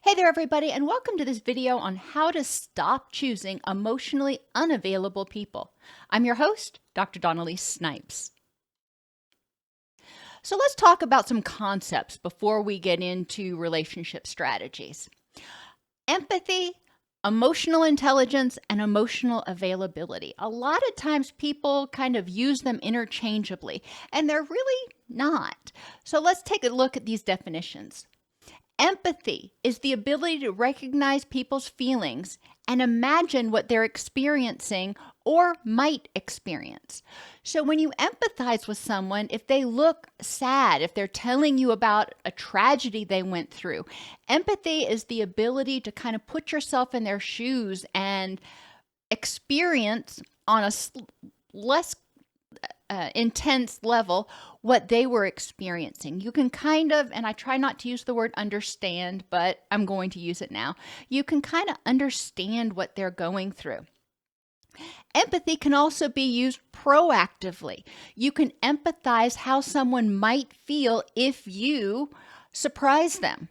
Hey there, everybody, and welcome to this video on how to stop choosing emotionally unavailable people. I'm your host, Dr. Dawn-Elise Snipes. So let's talk about some concepts before we get into relationship strategies. Empathy, emotional intelligence, and emotional availability. A lot of times people kind of use them interchangeably, and they're really not. So let's take a look at these definitions. Empathy is the ability to recognize people's feelings and imagine what they're experiencing or might experience. So when you empathize with someone, if they look sad, if they're telling you about a tragedy they went through, empathy is the ability to kind of put yourself in their shoes and experience on a less intense level what they were experiencing. You can kind of, and I try not to use the word understand, but I'm going to use it now. You can kind of understand what they're going through. Empathy can also be used proactively. You can empathize how someone might feel if you surprise them,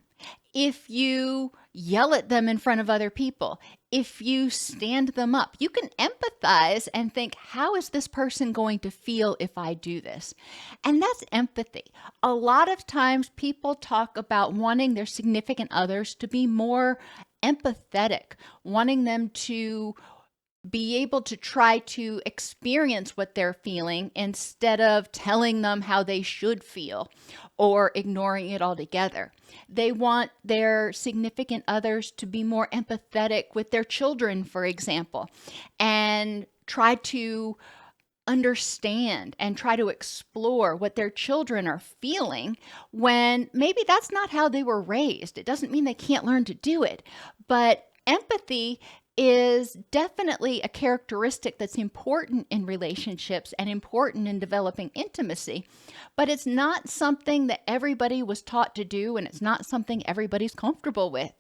if you yell at them in front of other people, if you stand them up. You can empathize and think, how is this person going to feel if I do this? And that's empathy. A lot of times people talk about wanting their significant others to be more empathetic, wanting them to be able to try to experience what they're feeling instead of telling them how they should feel or ignoring it altogether. They want their significant others to be more empathetic with their children, for example, and try to understand and try to explore what their children are feeling when maybe that's not how they were raised. It doesn't mean they can't learn to do it, but empathy is definitely a characteristic that's important in relationships and important in developing intimacy, but it's not something that everybody was taught to do, and it's not something everybody's comfortable with.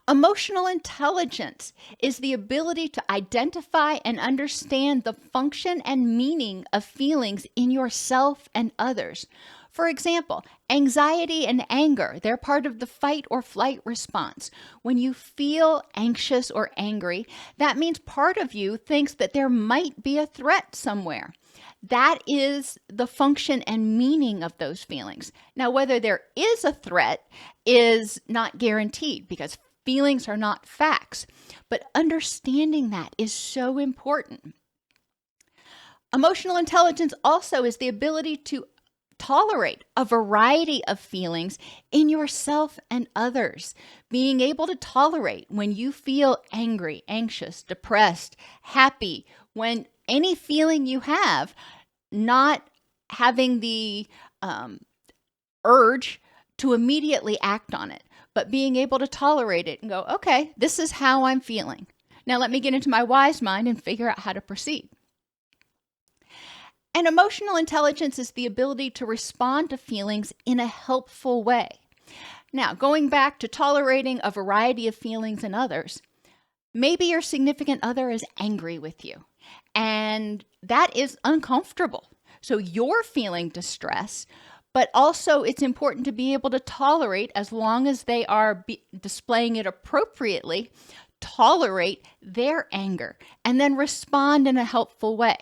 Emotional intelligence is the ability to identify and understand the function and meaning of feelings in yourself and others. For example, anxiety and anger, they're part of the fight or flight response. When you feel anxious or angry, that means part of you thinks that there might be a threat somewhere. That is the function and meaning of those feelings. Now, whether there is a threat is not guaranteed because feelings are not facts, but understanding that is so important. Emotional intelligence also is the ability to tolerate a variety of feelings in yourself and others. Being able to tolerate when you feel angry, anxious, depressed, happy, when any feeling you have, not having the urge to immediately act on it, but being able to tolerate it and go, okay, this is how I'm feeling. Now let me get into my wise mind and figure out how to proceed. And emotional intelligence is the ability to respond to feelings in a helpful way. Now, going back to tolerating a variety of feelings in others, maybe your significant other is angry with you, and that is uncomfortable. So you're feeling distress, but also it's important to be able to tolerate, as long as they are displaying it appropriately, tolerate their anger and then respond in a helpful way.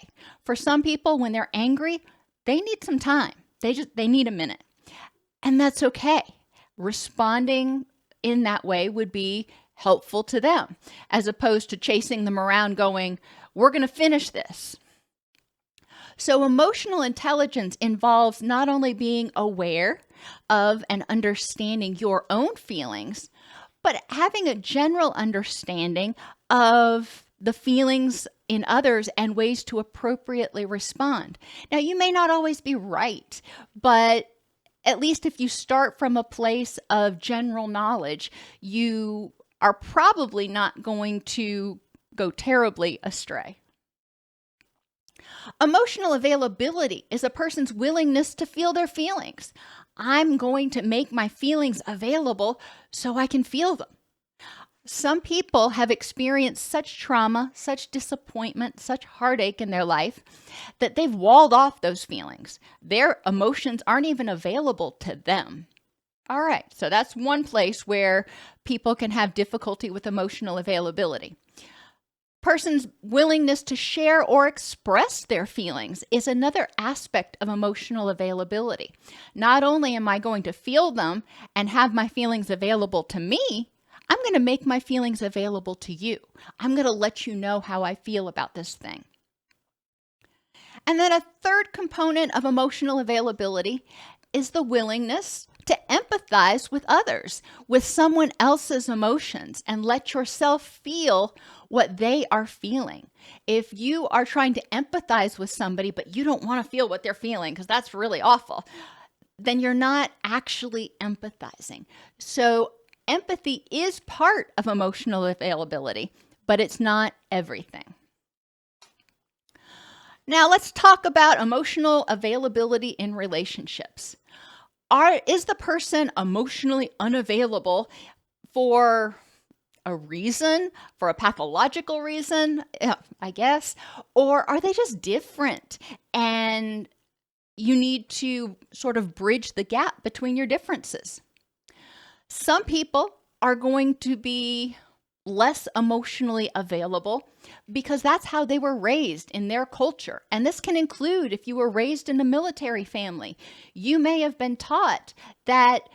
For some people, when they're angry, they need some time. They need a minute. And that's okay. Responding in that way would be helpful to them, as opposed to chasing them around going, we're going to finish this. So emotional intelligence involves not only being aware of and understanding your own feelings, but having a general understanding of the feelings in others and ways to appropriately respond. Now, you may not always be right, but at least if you start from a place of general knowledge, you are probably not going to go terribly astray. Emotional availability is a person's willingness to feel their feelings. I'm going to make my feelings available so I can feel them. Some people have experienced such trauma, such disappointment, such heartache in their life that they've walled off those feelings. Their emotions aren't even available to them. All right, so that's one place where people can have difficulty with emotional availability. Person's willingness to share or express their feelings is another aspect of emotional availability. Not only am I going to feel them and have my feelings available to me, I'm going to make my feelings available to you. I'm going to let you know how I feel about this thing. And then a third component of emotional availability is the willingness to empathize with others, with someone else's emotions, and let yourself feel what they are feeling. If you are trying to empathize with somebody, but you don't want to feel what they're feeling, because that's really awful, then you're not actually empathizing. So empathy is part of emotional availability, but it's not everything. Now let's talk about emotional availability in relationships. Is the person emotionally unavailable for a reason, for a pathological reason, I guess, or are they just different and you need to sort of bridge the gap between your differences? Some people are going to be less emotionally available because that's how they were raised in their culture. And this can include if you were raised in a military family. You may have been taught that,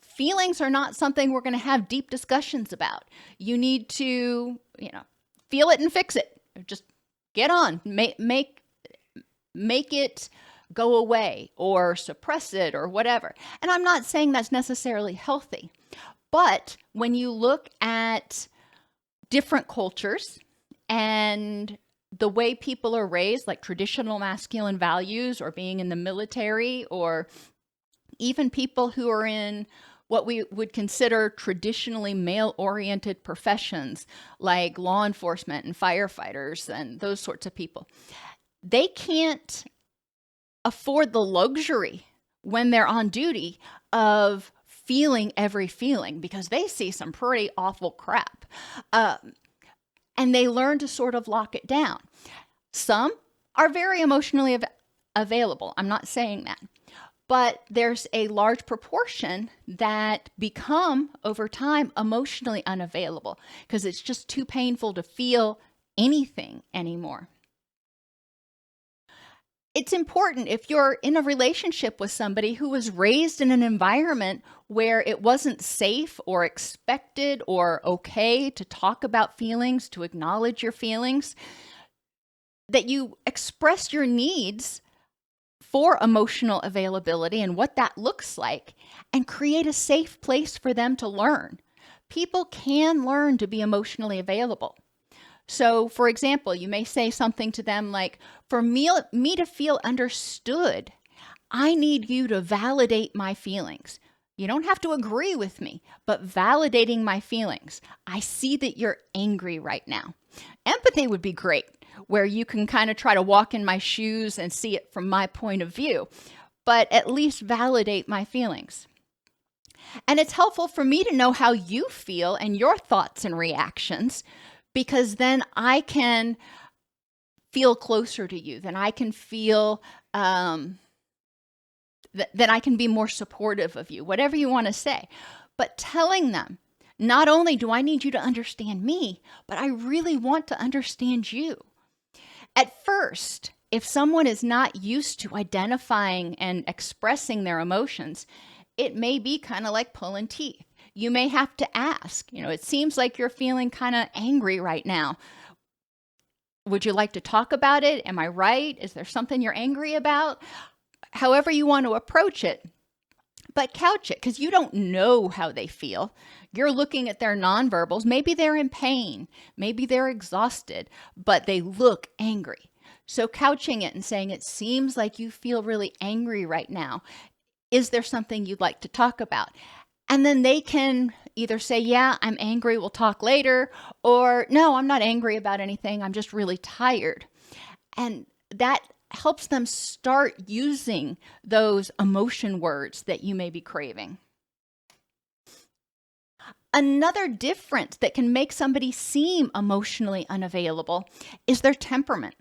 feelings are not something we're going to have deep discussions about. You need to, feel it and fix it. Just get on, make it go away or suppress it or whatever. And I'm not saying that's necessarily healthy. But when you look at different cultures and the way people are raised, like traditional masculine values or being in the military, or even people who are in what we would consider traditionally male-oriented professions like law enforcement and firefighters and those sorts of people, they can't afford the luxury when they're on duty of feeling every feeling because they see some pretty awful crap. And they learn to sort of lock it down. Some are very emotionally available. I'm not saying that. But there's a large proportion that become, over time, emotionally unavailable because it's just too painful to feel anything anymore. It's important if you're in a relationship with somebody who was raised in an environment where it wasn't safe or expected or okay to talk about feelings, to acknowledge your feelings, that you express your needs for emotional availability and what that looks like and create a safe place for them to learn. People can learn to be emotionally available. So, for example, you may say something to them like, for me to feel understood, I need you to validate my feelings. You don't have to agree with me, but validating my feelings. I see that you're angry right now. Empathy would be great, where you can kind of try to walk in my shoes and see it from my point of view, but at least validate my feelings. And it's helpful for me to know how you feel and your thoughts and reactions, because then I can feel closer to you. Then I can feel, then I can be more supportive of you, whatever you want to say. But telling them, not only do I need you to understand me, but I really want to understand you. At first, if someone is not used to identifying and expressing their emotions, it may be kind of like pulling teeth. You may have to ask, it seems like you're feeling kind of angry right now. Would you like to talk about it? Am I right? Is there something you're angry about? However you want to approach it, but couch it, because you don't know how they feel. You're looking at their nonverbals. Maybe they're in pain. Maybe they're exhausted, but they look angry. So couching it and saying, it seems like you feel really angry right now. Is there something you'd like to talk about? And then they can either say, yeah, I'm angry, we'll talk later, or no, I'm not angry about anything, I'm just really tired. And that helps them start using those emotion words that you may be craving. Another difference that can make somebody seem emotionally unavailable is their temperament.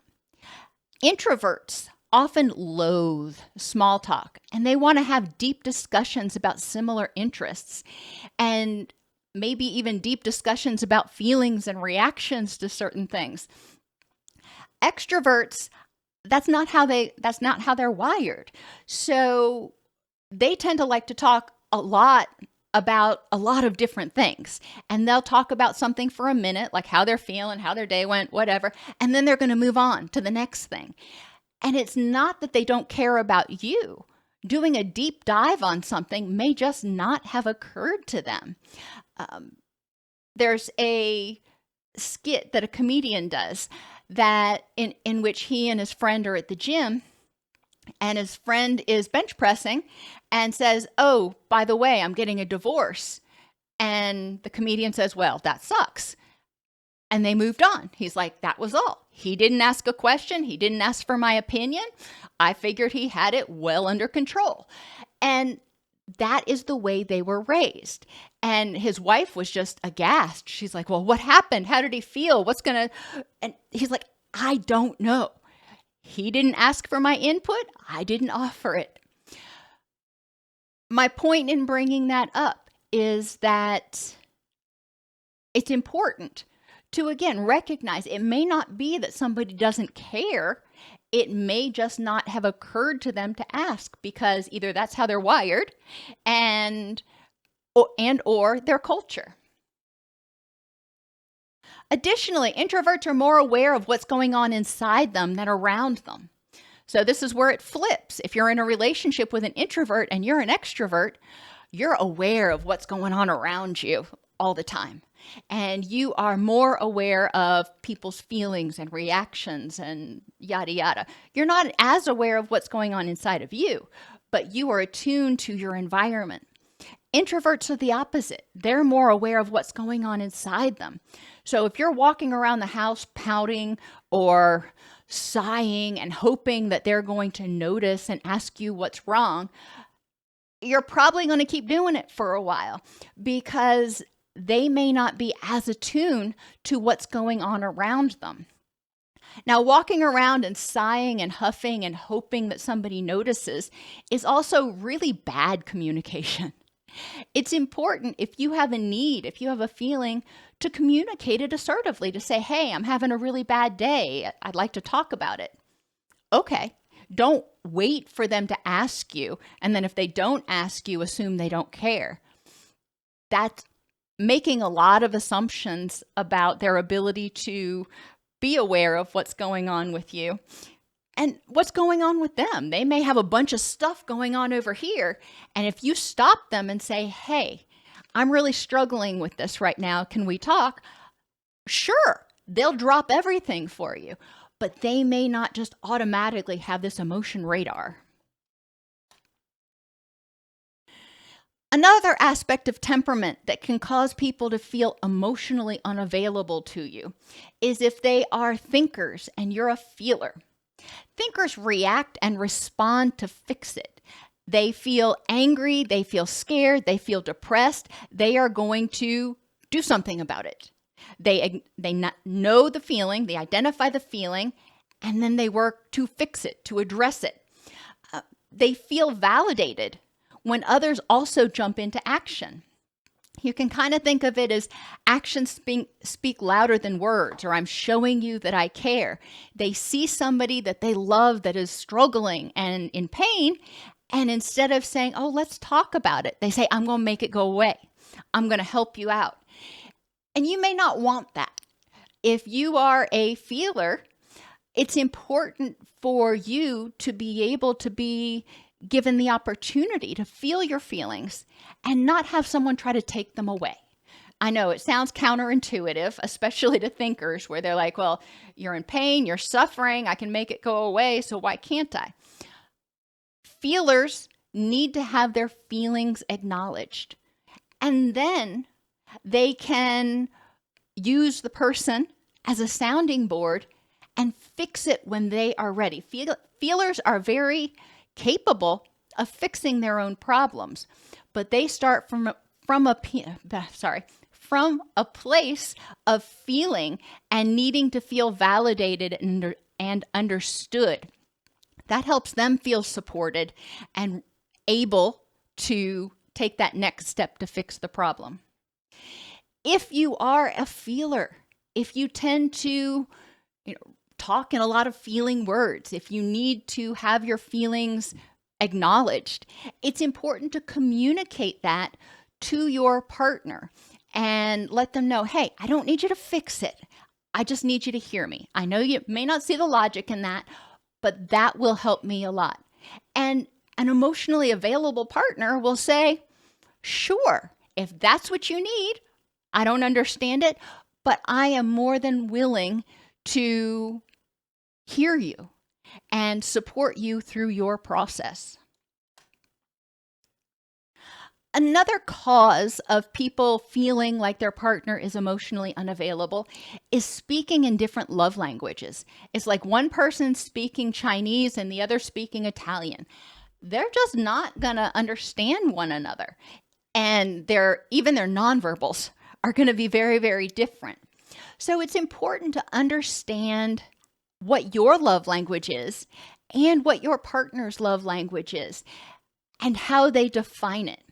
Introverts often loathe small talk, and they want to have deep discussions about similar interests, and maybe even deep discussions about feelings and reactions to certain things. Extroverts, that's not how they're wired. So they tend to like to talk a lot about a lot of different things. And they'll talk about something for a minute, like how they're feeling, how their day went, whatever. And then they're going to move on to the next thing. And it's not that they don't care about you. Doing a deep dive on something may just not have occurred to them. There's a skit that a comedian does that in which he and his friend are at the gym, and his friend is bench pressing and says, "Oh, by the way, I'm getting a divorce." And the comedian says, "Well, that sucks." And they moved on. He's like, that was all. He didn't ask a question. He didn't ask for my opinion. I figured he had it well under control. And that is the way they were raised. And his wife was just aghast. She's like, "Well, what happened? How did he feel? And he's like, "I don't know. He didn't ask for my input. I didn't offer it." My point in bringing that up is that it's important to, again, recognize it may not be that somebody doesn't care. It may just not have occurred to them to ask, because either that's how they're wired or their culture. Additionally, introverts are more aware of what's going on inside them than around them. So this is where it flips. If you're in a relationship with an introvert and you're an extrovert, you're aware of what's going on around you all the time. And you are more aware of people's feelings and reactions and yada, yada. You're not as aware of what's going on inside of you, but you are attuned to your environment. Introverts are the opposite. They're more aware of what's going on inside them. So if you're walking around the house pouting or sighing and hoping that they're going to notice and ask you what's wrong, you're probably going to keep doing it for a while, because they may not be as attuned to what's going on around them. Now, walking around and sighing and huffing and hoping that somebody notices is also really bad communication. It's important, if you have a need, if you have a feeling, to communicate it assertively, to say, "Hey, I'm having a really bad day. I'd like to talk about it." Okay. Don't wait for them to ask you. And then if they don't ask you, assume they don't care. That's making a lot of assumptions about their ability to be aware of what's going on with you and what's going on with them. They may have a bunch of stuff going on over here. And if you stop them and say, "Hey, I'm really struggling with this right now. Can we talk?" Sure, they'll drop everything for you, but they may not just automatically have this emotion radar. Another aspect of temperament that can cause people to feel emotionally unavailable to you is if they are thinkers and you're a feeler. Thinkers react and respond to fix it. They feel angry, they feel scared, they feel depressed. They are going to do something about it. They know the feeling, they identify the feeling, and then they work to fix it, to address it. They feel validated when others also jump into action. You can kind of think of it as actions speak louder than words, or I'm showing you that I care. They see somebody that they love that is struggling and in pain, and instead of saying, "Oh, let's talk about it," they say, "I'm going to make it go away. I'm going to help you out." And you may not want that. If you are a feeler, it's important for you to be able to be given the opportunity to feel your feelings and not have someone try to take them away. I know it sounds counterintuitive, especially to thinkers, where they're like, "Well, you're in pain, you're suffering, I can make it go away, so why can't I?" Feelers need to have their feelings acknowledged, and then they can use the person as a sounding board and fix it when they are ready. Feelers are very capable of fixing their own problems, but they start from a place of feeling and needing to feel validated and understood. That helps them feel supported and able to take that next step to fix the problem. If you are a feeler, if you tend to talk in a lot of feeling words, if you need to have your feelings acknowledged, it's important to communicate that to your partner and let them know, hey, I don't need you to fix it. I just need you to hear me. I know you may not see the logic in that, but that will help me a lot. And an emotionally available partner will say, sure, if that's what you need, I don't understand it, but I am more than willing to hear you and support you through your process. Another cause of people feeling like their partner is emotionally unavailable is speaking in different love languages. It's like one person speaking Chinese and the other speaking Italian. They're just not going to understand one another. And even their nonverbals are going to be very, very different. So it's important to understand what your love language is and what your partner's love language is and how they define it.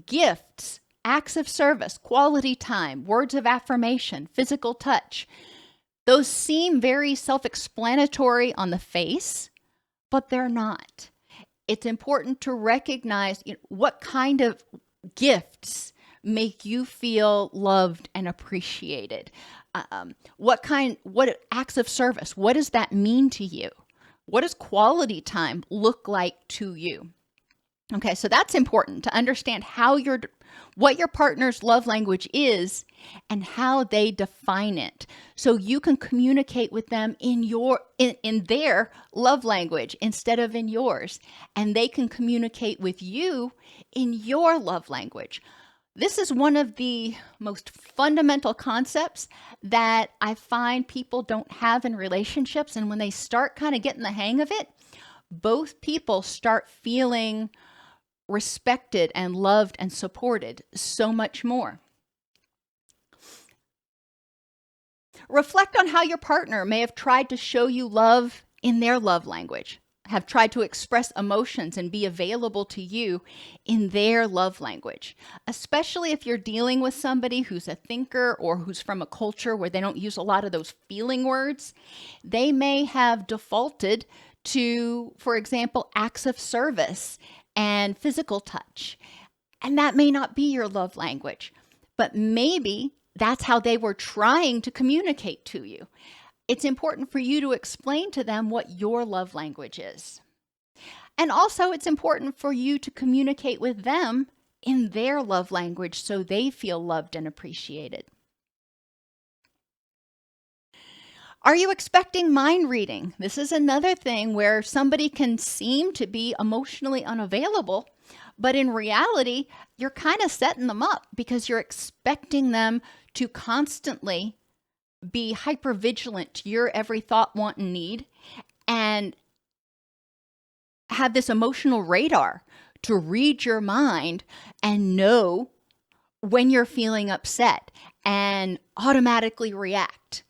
Gifts, acts of service, quality time, words of affirmation, physical touch. Those seem very self-explanatory on the face, but they're not. It's important to recognize what kind of gifts make you feel loved and appreciated. What acts of service, what does that mean to you? What does quality time look like to you? Okay, so that's important to understand what your partner's love language is and how they define it. So you can communicate with them in their love language instead of in yours. And they can communicate with you in your love language. This is one of the most fundamental concepts that I find people don't have in relationships. And when they start kind of getting the hang of it, both people start feeling respected and loved and supported so much more. Reflect on how your partner may have tried to show you love in their love language, have tried to express emotions and be available to you in their love language, especially if you're dealing with somebody who's a thinker or who's from a culture where they don't use a lot of those feeling words. They may have defaulted to, for example, acts of service and physical touch. And that may not be your love language, but maybe that's how they were trying to communicate to you. It's important for you to explain to them what your love language is. And also it's important for you to communicate with them in their love language so they feel loved and appreciated. Are you expecting mind reading? This is another thing where somebody can seem to be emotionally unavailable, but in reality, you're kind of setting them up because you're expecting them to constantly be hypervigilant to your every thought, want, and need, and have this emotional radar to read your mind and know when you're feeling upset and automatically react.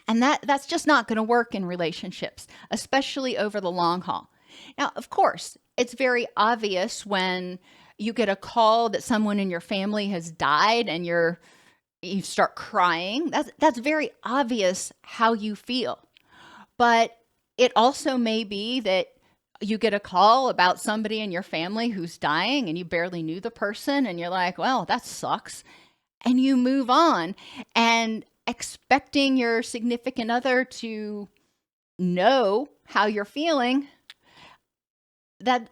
And that's just not going to work in relationships, especially over the long haul. Now, of course, it's very obvious when you get a call that someone in your family has died and you start crying. That's very obvious how you feel. But it also may be that you get a call about somebody in your family who's dying and you barely knew the person and you're like, well, that sucks. And you move on, and expecting your significant other to know how you're feeling, that's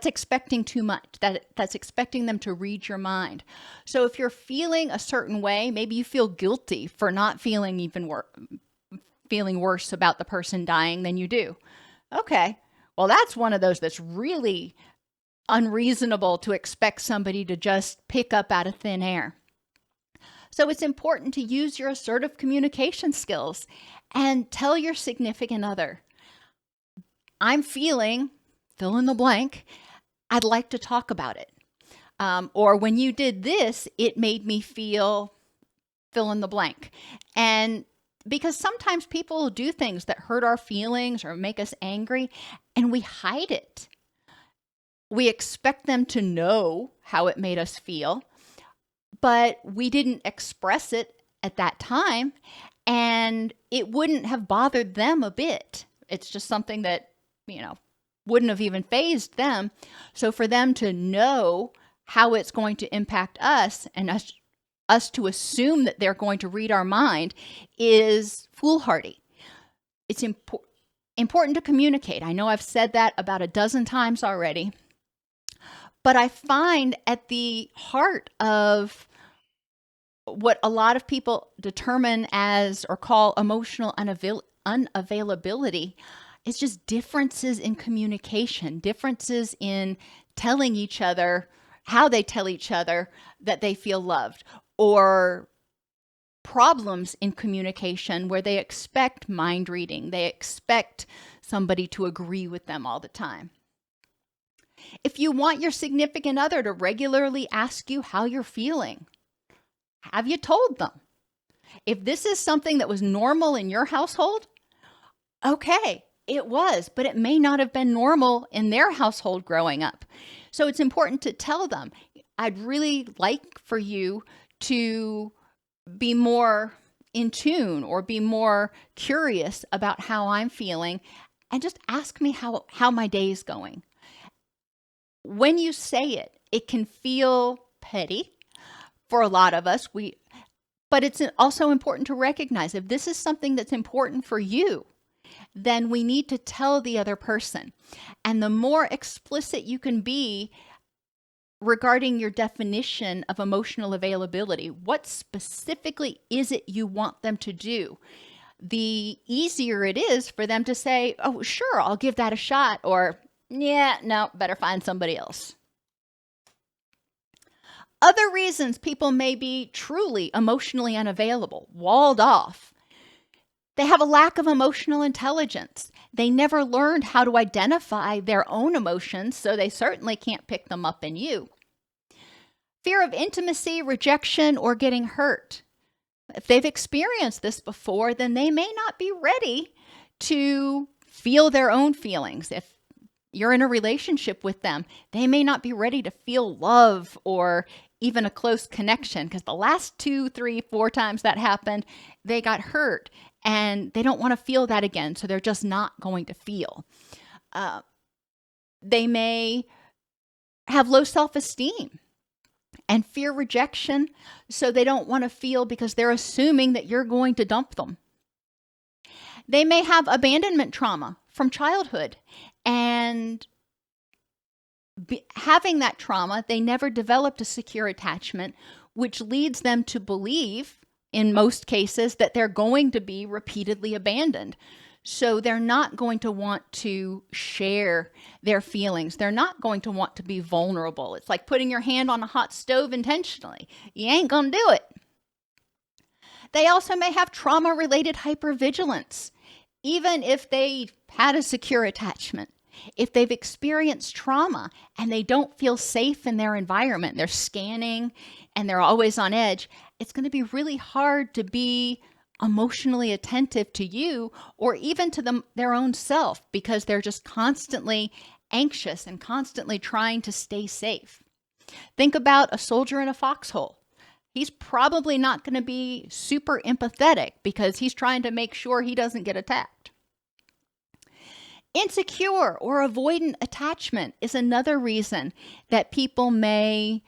expecting too much. That's expecting them to read your mind. So if you're feeling a certain way, maybe you feel guilty for not feeling feeling worse about the person dying than you do. Okay, well, that's one of those that's really unreasonable to expect somebody to just pick up out of thin air. So it's important to use your assertive communication skills and tell your significant other, I'm feeling, fill in the blank, I'd like to talk about it. Or when you did this, it made me feel, fill in the blank. And Because sometimes people will do things that hurt our feelings or make us angry, and we hide it. We expect them to know how it made us feel, but we didn't express it at that time, and it wouldn't have bothered them a bit. It's just something that, wouldn't have even fazed them. So for them to know how it's going to impact us, and us to assume that they're going to read our mind, is foolhardy. It's important to communicate. I know I've said that about a dozen times already, but I find at the heart of what a lot of people determine as or call emotional unavailability is just differences in communication, differences in telling each other how they tell each other that they feel loved, or problems in communication where they expect mind reading. They expect somebody to agree with them all the time. If you want your significant other to regularly ask you how you're feeling, have you told them? If this is something that was normal in your household, okay, it was, but it may not have been normal in their household growing up. So it's important to tell them, I'd really like for you to be more in tune or be more curious about how I'm feeling, and just ask me how my day is going. When you say it, it can feel petty for a lot of us. But it's also important to recognize if this is something that's important for you, then we need to tell the other person. And the more explicit you can be regarding your definition of emotional availability, what specifically is it you want them to do, the easier it is for them to say, oh, sure, I'll give that a shot, or yeah, no, better find somebody else. Other reasons people may be truly emotionally unavailable, walled off. They have a lack of emotional intelligence. They never learned how to identify their own emotions, so they certainly can't pick them up in you. Fear of intimacy, rejection, or getting hurt. If they've experienced this before, then they may not be ready to feel their own feelings. If you're in a relationship with them, they may not be ready to feel love or even a close connection, because the last 2, 3, 4 times that happened, they got hurt. And they don't want to feel that again, so they're just not going to feel. They may have low self-esteem and fear rejection, so they don't want to feel because they're assuming that you're going to dump them. They may have abandonment trauma from childhood, and having that trauma, they never developed a secure attachment, which leads them to believe, in most cases, that they're going to be repeatedly abandoned. So they're not going to want to share their feelings. They're not going to want to be vulnerable. It's like putting your hand on a hot stove intentionally. You ain't going to do it. They also may have trauma-related hypervigilance, even if they had a secure attachment. If they've experienced trauma and they don't feel safe in their environment, they're scanning and they're always on edge, it's going to be really hard to be emotionally attentive to you or even to their own self, because they're just constantly anxious and constantly trying to stay safe. Think about a soldier in a foxhole. He's probably not going to be super empathetic because he's trying to make sure he doesn't get attacked. Insecure or avoidant attachment is another reason that people may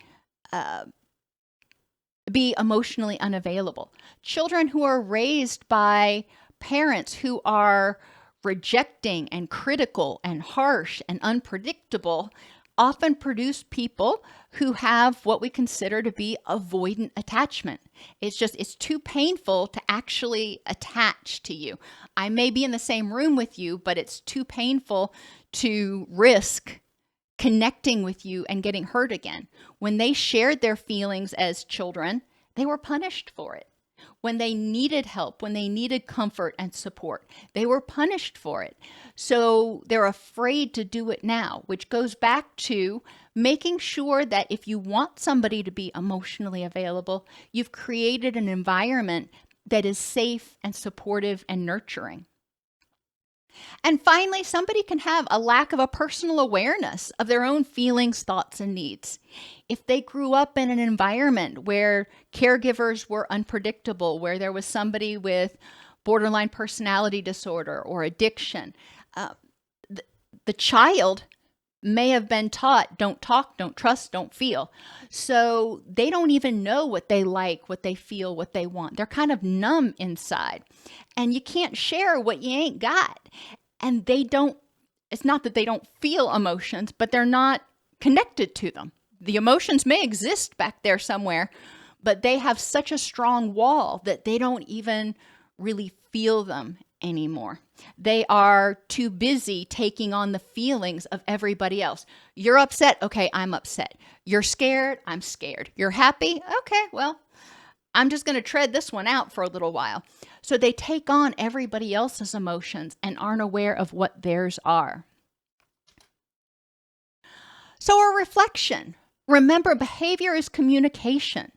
be emotionally unavailable. Children who are raised by parents who are rejecting and critical and harsh and unpredictable often produce people who have what we consider to be avoidant attachment. It's too painful to actually attach to you. I may be in the same room with you, but it's too painful to risk connecting with you and getting hurt again. When they shared their feelings as children, they were punished for it. When they needed help, when they needed comfort and support, they were punished for it. So they're afraid to do it now, which goes back to making sure that if you want somebody to be emotionally available, you've created an environment that is safe and supportive and nurturing. And finally, somebody can have a lack of a personal awareness of their own feelings, thoughts, and needs. If they grew up in an environment where caregivers were unpredictable, where there was somebody with borderline personality disorder or addiction, the child may have been taught, don't talk, don't trust, don't feel. So they don't even know what they like, what they feel, what they want. They're kind of numb inside. And you can't share what you ain't got. And it's not that they don't feel emotions, but they're not connected to them. The emotions may exist back there somewhere, but they have such a strong wall that they don't even really feel them anymore. They are too busy taking on the feelings of everybody else. You're upset. Okay, I'm upset. You're scared. I'm scared. You're happy. Okay, well, I'm just going to tread this one out for a little while. So they take on everybody else's emotions and aren't aware of what theirs are. So a reflection. Remember, behavior is communication.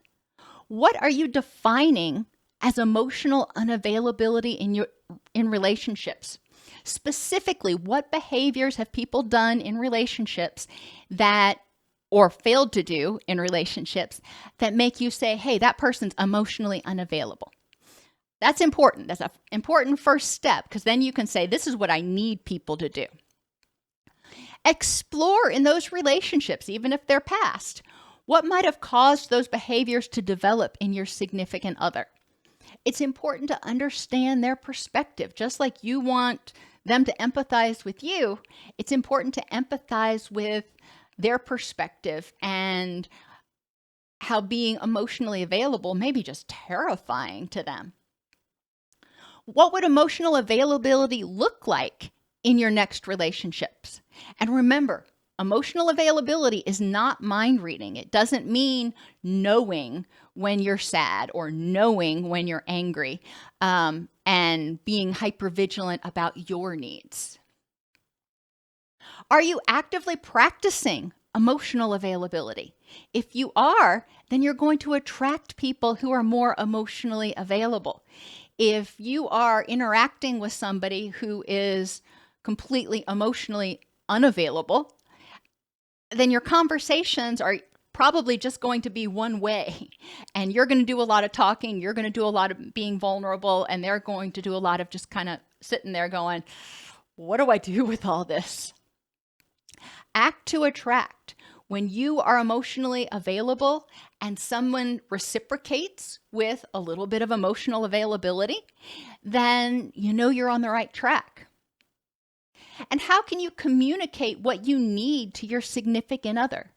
What are you defining as emotional unavailability in relationships? Specifically, what behaviors have people done in relationships or failed to do in relationships that make you say, hey, that person's emotionally unavailable? That's important. That's an important first step, because then you can say, this is what I need people to do. Explore in those relationships, even if they're past, what might have caused those behaviors to develop in your significant other. It's important to understand their perspective. Just like you want them to empathize with you, it's important to empathize with their perspective and how being emotionally available may be just terrifying to them. What would emotional availability look like in your next relationships? And remember, emotional availability is not mind reading. It doesn't mean knowing when you're sad or knowing when you're angry and being hypervigilant about your needs. Are you actively practicing emotional availability? If you are, then you're going to attract people who are more emotionally available. If you are interacting with somebody who is completely emotionally unavailable, then your conversations are probably just going to be one way. And you're going to do a lot of talking, you're going to do a lot of being vulnerable, and they're going to do a lot of just kind of sitting there going, what do I do with all this? Act to attract. When you are emotionally available and someone reciprocates with a little bit of emotional availability, then you know you're on the right track. And how can you communicate what you need to your significant other?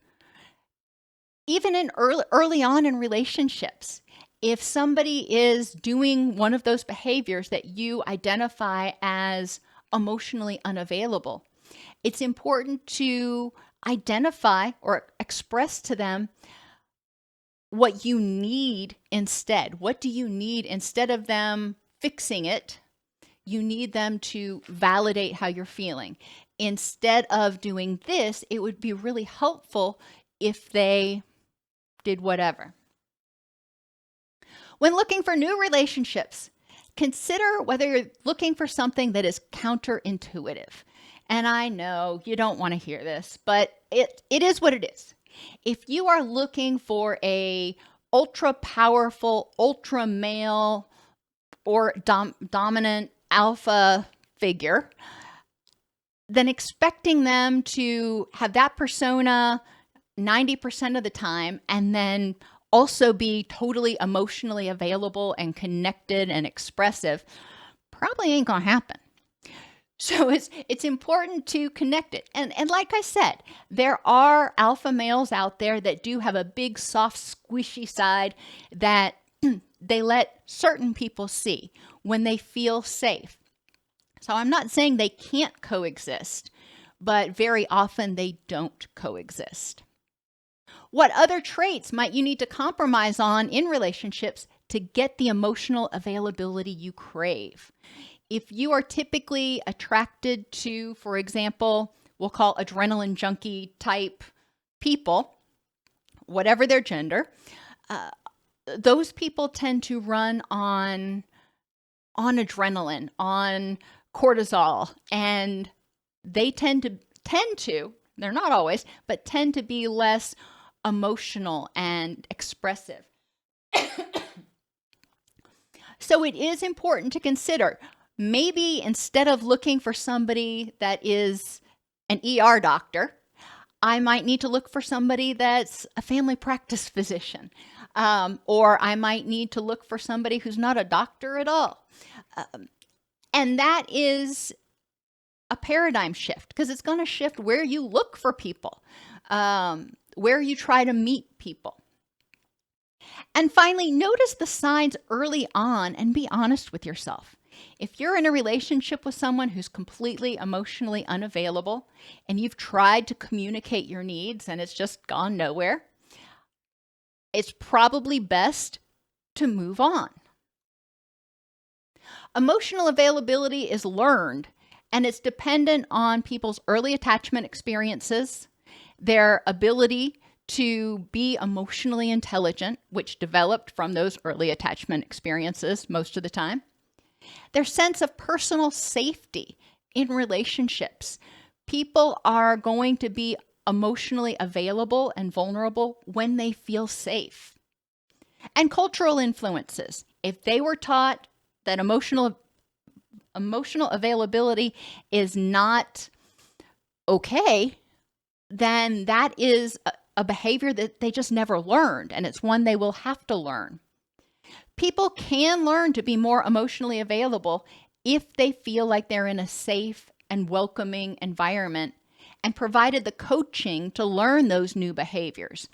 Even in early on in relationships, if somebody is doing one of those behaviors that you identify as emotionally unavailable, it's important to identify or express to them what you need instead. What do you need instead of them fixing it? You need them to validate how you're feeling. Instead of doing this, it would be really helpful if they did whatever. When looking for new relationships, consider whether you're looking for something that is counterintuitive. And I know you don't want to hear this, but it is what it is. If you are looking for a ultra powerful, ultra male, or dominant alpha figure, then expecting them to have that persona 90% of the time and then also be totally emotionally available and connected and expressive probably ain't gonna happen. So it's important to connect it. And like I said, there are alpha males out there that do have a big, soft, squishy side that they let certain people see when they feel safe. So I'm not saying they can't coexist, but very often they don't coexist. What other traits might you need to compromise on in relationships to get the emotional availability you crave? If you are typically attracted to, for example, we'll call adrenaline junkie type people, whatever their gender, those people tend to run on adrenaline, on cortisol, and they tend to, they're not always, but tend to be less emotional and expressive. So it is important to consider, maybe instead of looking for somebody that is an ER doctor, I might need to look for somebody that's a family practice physician, or I might need to look for somebody who's not a doctor at all. And that is a paradigm shift, because it's going to shift where you look for people, where you try to meet people. And finally, notice the signs early on and be honest with yourself. If you're in a relationship with someone who's completely emotionally unavailable and you've tried to communicate your needs and it's just gone nowhere, it's probably best to move on. Emotional availability is learned, and it's dependent on people's early attachment experiences, their ability to be emotionally intelligent, which developed from those early attachment experiences most of the time, their sense of personal safety in relationships. People are going to be emotionally available and vulnerable when they feel safe. And cultural influences. If they were taught that emotional availability is not okay, then that is a behavior that they just never learned, and it's one they will have to learn. People can learn to be more emotionally available if they feel like they're in a safe and welcoming environment and provided the coaching to learn those new behaviors.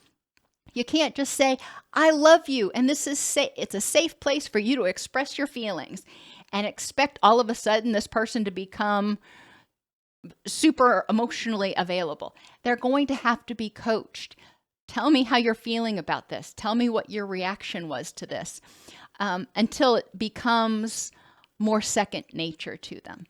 You can't just say, I love you, and this is it's a safe place for you to express your feelings, and expect all of a sudden this person to become super emotionally available. They're going to have to be coached. Tell me how you're feeling about this. Tell me what your reaction was to this, until it becomes more second nature to them.